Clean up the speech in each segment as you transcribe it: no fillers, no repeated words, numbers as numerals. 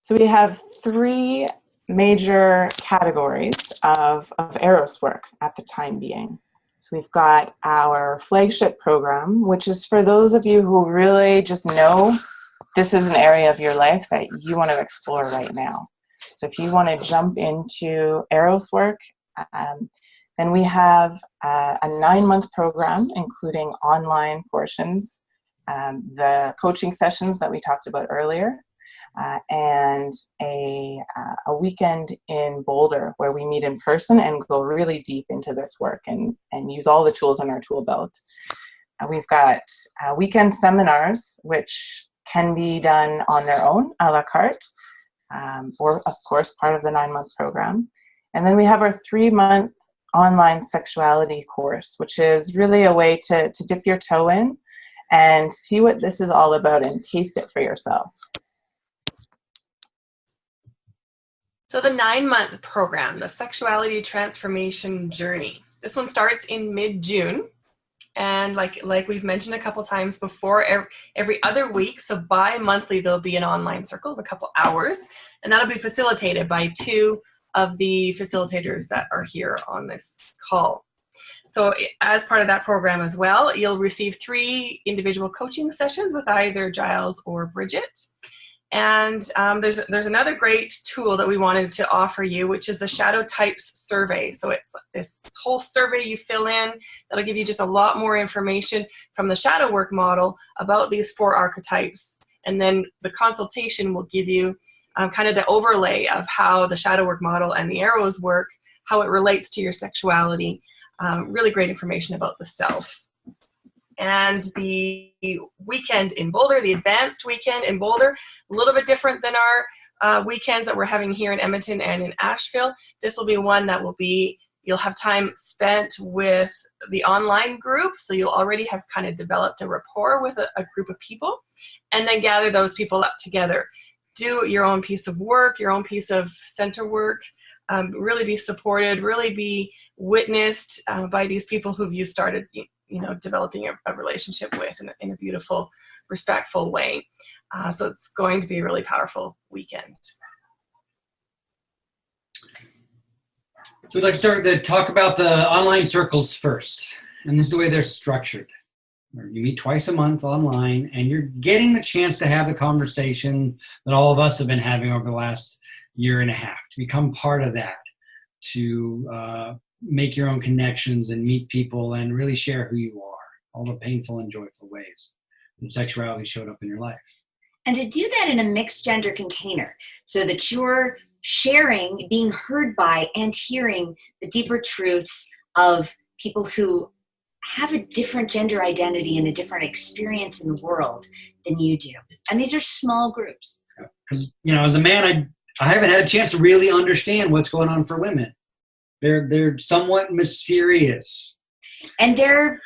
So we have three major categories of Eros work at the time being. So we've got our flagship program, which is for those of you who really just know this is an area of your life that you want to explore right now. So if you want to jump into Eros work, then we have a 9-month program, including online portions, the coaching sessions that we talked about earlier, and a weekend in Boulder where we meet in person and go really deep into this work and use all the tools in our tool belt. We've got weekend seminars, which can be done on their own, a la carte, or of course part of the 9-month program. And then we have our 3-month online sexuality course, which is really a way to dip your toe in and see what this is all about and taste it for yourself. So the 9-month program, the Sexuality Transformation Journey. This one starts in mid-June. And like we've mentioned a couple times before, every other week, so bi-monthly, there'll be an online circle of a couple hours. And that'll be facilitated by 2 of the facilitators that are here on this call. So as part of that program as well, you'll receive 3 individual coaching sessions with either Giles or Bridget. And there's another great tool that we wanted to offer you, which is the Shadow Types survey. So it's this whole survey you fill in that'll give you just a lot more information from the shadow work model about these 4 archetypes. And then the consultation will give you kind of the overlay of how the shadow work model and the Eros work, how it relates to your sexuality. Really great information about the self. And the weekend in Boulder, the advanced weekend in Boulder, a little bit different than our weekends that we're having here in Edmonton and in Asheville. This will be one that will be, you'll have time spent with the online group, so you'll already have kind of developed a rapport with a group of people, and then gather those people up together. Do your own piece of work, your own piece of center work, really be supported, really be witnessed by these people who you started developing a relationship with in a beautiful, respectful way. So it's going to be a really powerful weekend. So we'd like to start to talk about the online circles first. And this is the way they're structured. You meet twice a month online, and you're getting the chance to have the conversation that all of us have been having over the last 1.5 years, to become part of that, to make your own connections and meet people and really share who you are, all the painful and joyful ways that sexuality showed up in your life. And to do that in a mixed gender container so that you're sharing, being heard by, and hearing the deeper truths of people who have a different gender identity and a different experience in the world than you do. And these are small groups. Because, as a man, I haven't had a chance to really understand what's going on for women. They're somewhat mysterious. And they're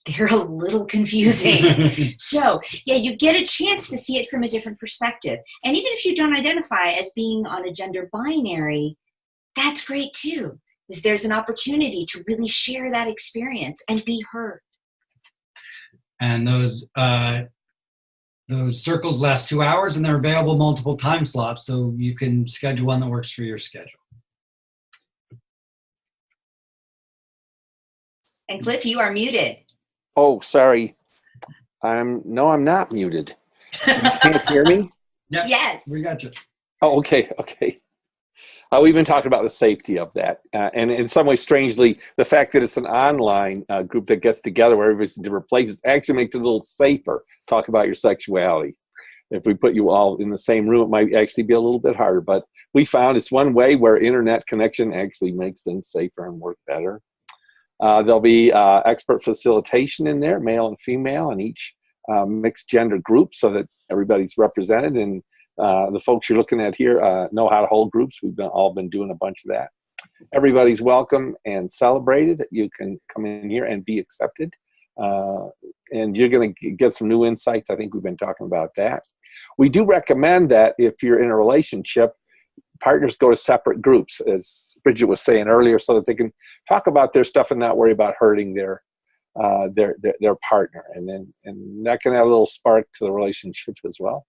a little confusing. So, yeah, you get a chance to see it from a different perspective. And even if you don't identify as being on a gender binary, that's great too. Because there's an opportunity to really share that experience and be heard. And those circles last 2 hours, and they're available multiple time slots, so you can schedule one that works for your schedule. And Cliff, you are muted. Oh, sorry. I'm not muted. You can't hear me? Yep. Yes. We got you. Oh, okay. We've been talking about the safety of that. And in some ways, strangely, the fact that it's an online group that gets together where everybody's in different places actually makes it a little safer to talk about your sexuality. If we put you all in the same room, it might actually be a little bit harder. But we found it's one way where internet connection actually makes things safer and work better. There'll be expert facilitation in there, male and female, in each mixed gender group so that everybody's represented. And the folks you're looking at here know how to hold groups. We've all been doing a bunch of that. Everybody's welcome and celebrated. You can come in here and be accepted. And you're going to get some new insights. I think we've been talking about that. We do recommend that if you're in a relationship, partners go to separate groups, as Bridget was saying earlier, so that they can talk about their stuff and not worry about hurting their partner. And that can add a little spark to the relationship as well.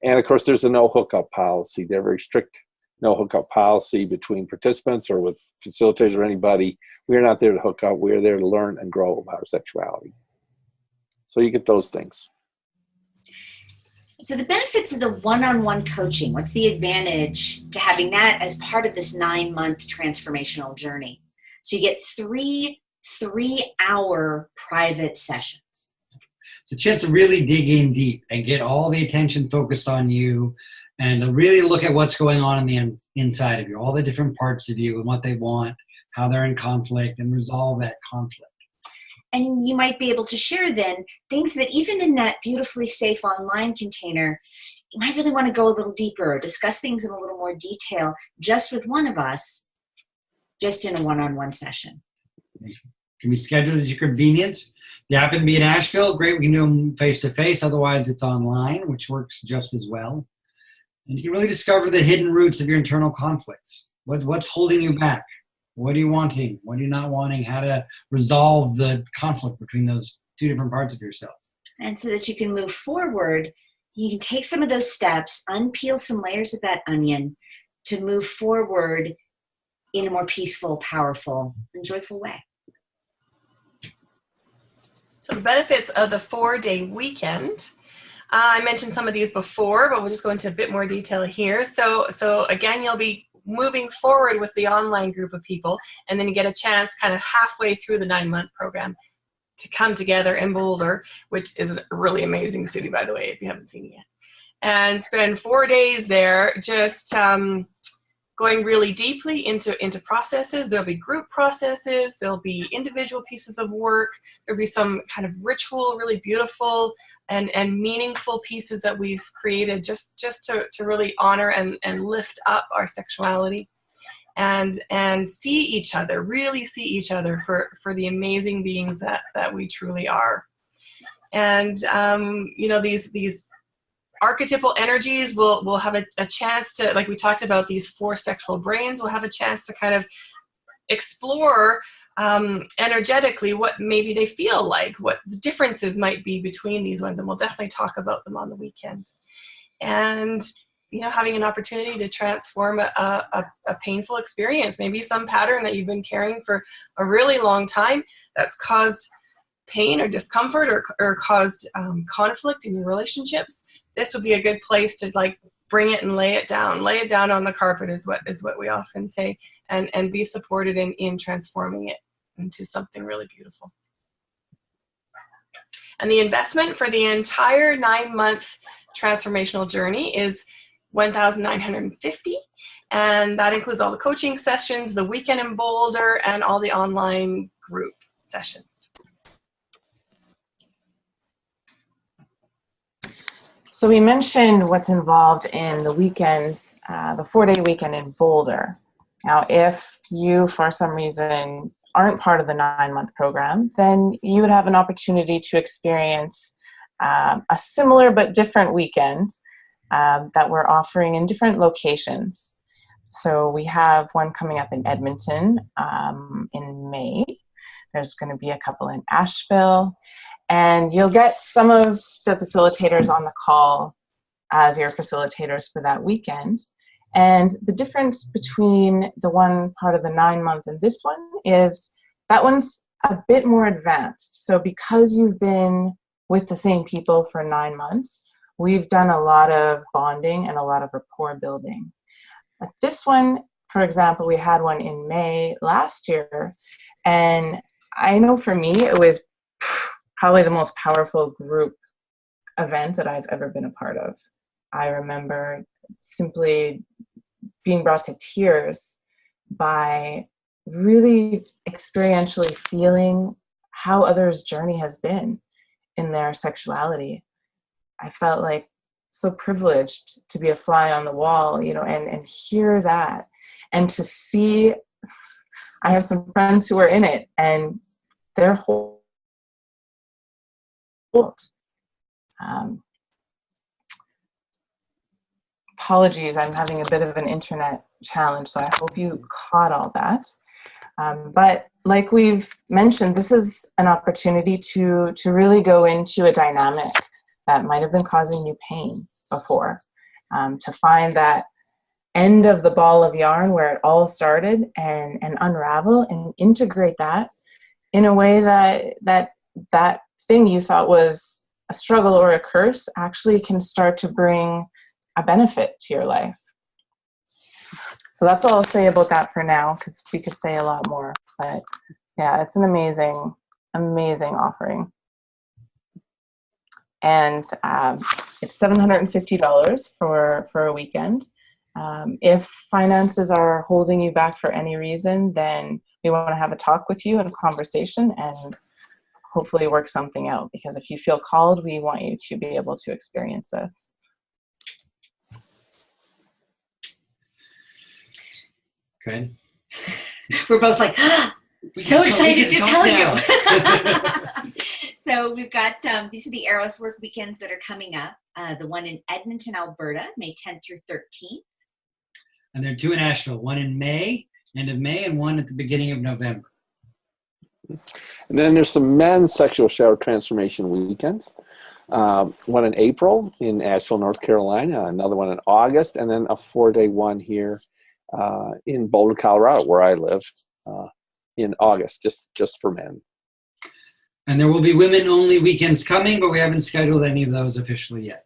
And of course, there's a no hookup policy. They're very strict no hookup policy between participants or with facilitators or anybody. We're not there to hook up. We're there to learn and grow about our sexuality. So you get those things. So the benefits of the one-on-one coaching, what's the advantage to having that as part of this 9-month transformational journey? So you get three 3-hour private sessions. It's a chance to really dig in deep and get all the attention focused on you and to really look at what's going on in the inside of you, all the different parts of you and what they want, how they're in conflict, and resolve that conflict. And you might be able to share then things that even in that beautifully safe online container, you might really want to go a little deeper or discuss things in a little more detail just with one of us, just in a one-on-one session. Can be scheduled at your convenience. If you happen to be in Asheville, great, we can do them face-to-face. Otherwise, it's online, which works just as well. And you can really discover the hidden roots of your internal conflicts. What's holding you back? What are you wanting? What are you not wanting? How to resolve the conflict between those two different parts of yourself. And so that you can move forward, you can take some of those steps, unpeel some layers of that onion to move forward in a more peaceful, powerful, and joyful way. So the benefits of the 4-day weekend, I mentioned some of these before, but we'll just go into a bit more detail here. So again, you'll be moving forward with the online group of people, and then you get a chance kind of halfway through the 9-month program to come together in Boulder, which is a really amazing city, by the way, if you haven't seen it yet, and spend 4 days there just going really deeply into processes. There'll be group processes, there'll be individual pieces of work, there'll be some kind of ritual, really beautiful and meaningful pieces that we've created just to really honor and lift up our sexuality and see each other, really see each other for the amazing beings that we truly are. And these archetypal energies will have a chance to, like we talked about, these 4 sexual brains will have a chance to kind of explore energetically what maybe they feel like, what the differences might be between these ones, and we'll definitely talk about them on the weekend. And having an opportunity to transform a painful experience, maybe some pattern that you've been carrying for a really long time that's caused pain or discomfort or caused conflict in your relationships. This would be a good place to bring it and lay it down on the carpet is what we often say, and be supported in transforming it into something really beautiful. And the investment for the entire 9-month transformational journey is $1,950, and that includes all the coaching sessions, the weekend in Boulder, and all the online group sessions. So we mentioned what's involved in the weekends, the 4-day weekend in Boulder. Now, if you, for some reason, aren't part of the 9-month program, then you would have an opportunity to experience a similar but different weekend that we're offering in different locations. So we have one coming up in Edmonton in May. There's going to be a couple in Asheville. And you'll get some of the facilitators on the call as your facilitators for that weekend. And the difference between the one part of the 9-month and this one is that one's a bit more advanced. So because you've been with the same people for 9 months, we've done a lot of bonding and a lot of rapport building. But this one, for example, we had one in May last year, and I know for me it was probably the most powerful group event that I've ever been a part of. I remember simply being brought to tears by really experientially feeling how others' journey has been in their sexuality. I felt like so privileged to be a fly on the wall, and hear that, and to see, I have some friends who are in it, and their whole apologies, I'm having a bit of an internet challenge, so I hope you caught all that. But like we've mentioned, this is an opportunity to really go into a dynamic that might have been causing you pain before, to find that end of the ball of yarn where it all started, and unravel and integrate that in a way that thing you thought was a struggle or a curse actually can start to bring a benefit to your life. So that's all I'll say about that for now, because we could say a lot more. But yeah, it's an amazing, amazing offering. And it's $750 for a weekend. If finances are holding you back for any reason, then we want to have a talk with you and a conversation and hopefully work something out. Because if you feel called, we want you to be able to experience this. Good. We're both like, so excited to tell you. So we've got, these are the Eros.Work weekends that are coming up. The one in Edmonton, Alberta, May 10th through 13th. And there are two in Asheville, one in May, end of May, and one at the beginning of November. And then there's some men's sexual shower transformation weekends. One in April in Asheville, North Carolina, another one in August, and then a 4-day one here in Boulder, Colorado, where I live, in August, just for men. And there will be women-only weekends coming, but we haven't scheduled any of those officially yet.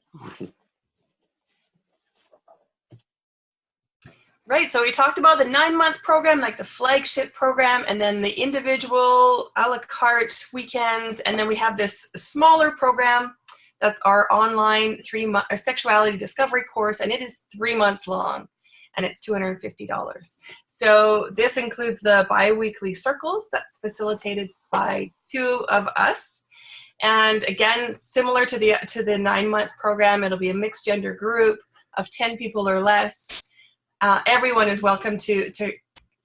Right, so we talked about the 9-month program, like the flagship program, and then the individual a la carte weekends, and then we have this smaller program that's our online 3-month sexuality discovery course, and it is 3 months long, and it's $250. So this includes the bi-weekly circles that's facilitated by 2 of us. And again, similar to the 9-month program, it'll be a mixed gender group of 10 people or less. Everyone is welcome to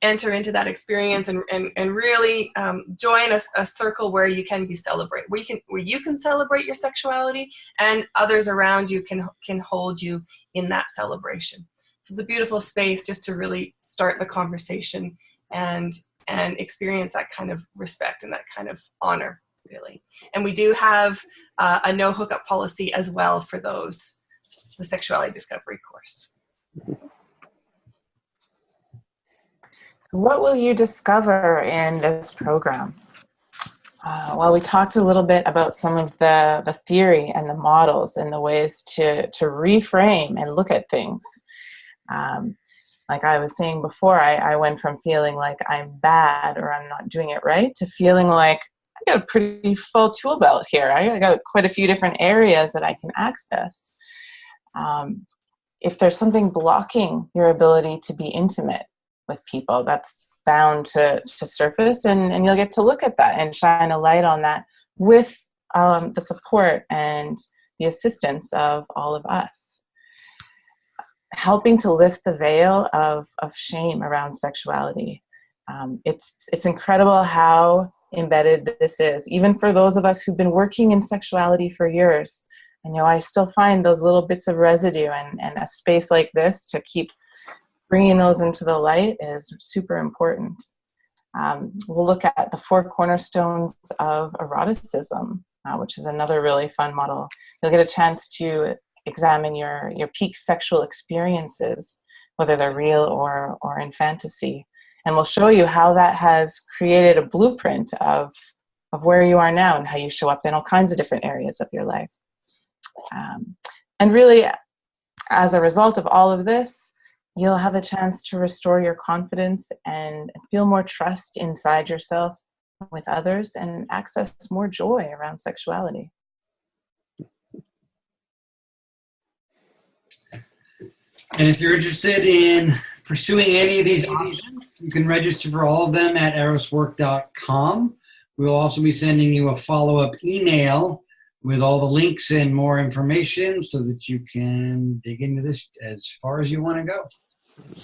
enter into that experience and really join a circle where you can be celebrated, where you can celebrate your sexuality, and others around you can hold you in that celebration. So it's a beautiful space just to really start the conversation and experience that kind of respect and that kind of honor, really. And we do have a no hookup policy as well for those, the sexuality discovery course. What will you discover in this program? Well, we talked a little bit about some of the theory and the models and the ways to reframe and look at things. Like I was saying before, I went from feeling like I'm bad or I'm not doing it right to feeling like I got a pretty full tool belt here. I got quite a few different areas that I can access. If there's something blocking your ability to be intimate with people, that's bound to surface, and you'll get to look at that and shine a light on that with the support and the assistance of all of us. Helping to lift the veil of shame around sexuality. It's incredible how embedded this is, even for those of us who've been working in sexuality for years. I know I still find those little bits of residue, and a space like this to keep bringing those into the light is super important. We'll look at the 4 cornerstones of eroticism, which is another really fun model. You'll get a chance to examine your peak sexual experiences, whether they're real or in fantasy. And we'll show you how that has created a blueprint of where you are now and how you show up in all kinds of different areas of your life. And really, as a result of all of this, you'll have a chance to restore your confidence and feel more trust inside yourself with others and access more joy around sexuality. And if you're interested in pursuing any of these options, you can register for all of them at Eros.Work.com. We will also be sending you a follow-up email with all the links and more information so that you can dig into this as far as you want to go.